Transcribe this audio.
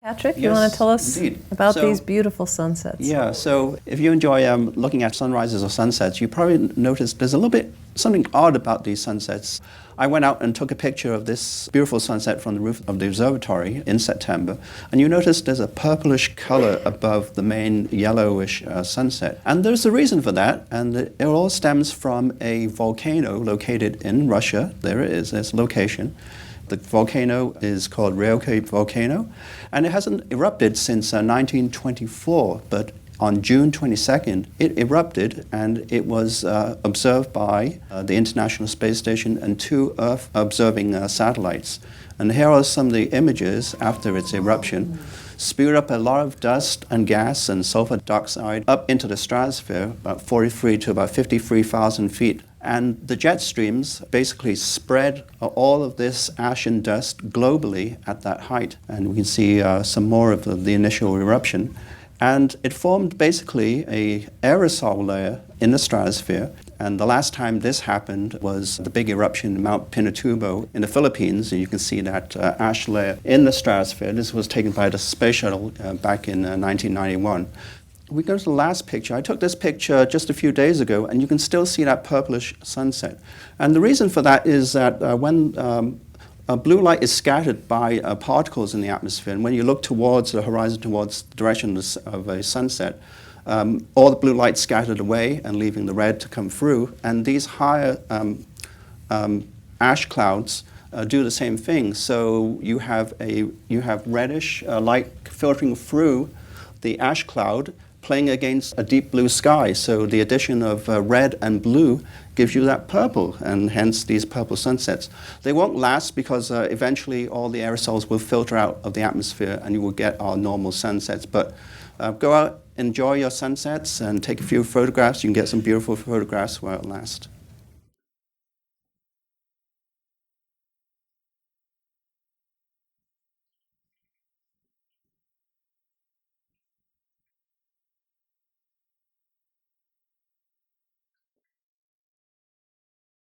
Patrick, you want to tell us indeed. about these beautiful sunsets? Yeah, so if you enjoy looking at sunrises or sunsets, you probably noticed there's a little bit something odd about these sunsets. I went out and took a picture of this beautiful sunset from the roof of the observatory in September, and you notice there's a purplish color above the main yellowish sunset. And there's a reason for that, and it all stems from a volcano located in Russia. There it is, its location. The volcano is called Ryukyu volcano, and it hasn't erupted since 1924, but on June 22nd, it erupted, and it was observed by the International Space Station and 2 Earth-observing satellites. And here are some of the images after its eruption. Spewed up a lot of dust and gas and sulfur dioxide up into the stratosphere, about 43 to about 53,000 feet. And the jet streams basically spread all of this ash and dust globally at that height. And we can see some more of the initial eruption. And it formed basically an aerosol layer in the stratosphere. And the last time this happened was the big eruption in Mount Pinatubo in the Philippines. And you can see that ash layer in the stratosphere. This was taken by the space shuttle back in 1991. We go to the last picture. I took this picture just a few days ago, and you can still see that purplish sunset. And the reason for that is that when blue light is scattered by particles in the atmosphere, and when you look towards the horizon, towards the direction of a sunset, all the blue light scattered away and leaving the red to come through. And these higher ash clouds do the same thing. So you have reddish light filtering through the ash cloud, playing against a deep blue sky. So the addition of red and blue gives you that purple, and hence these purple sunsets. They won't last because eventually all the aerosols will filter out of the atmosphere and you will get our normal sunsets. But go out, enjoy your sunsets, and take a few photographs. You can get some beautiful photographs while it lasts.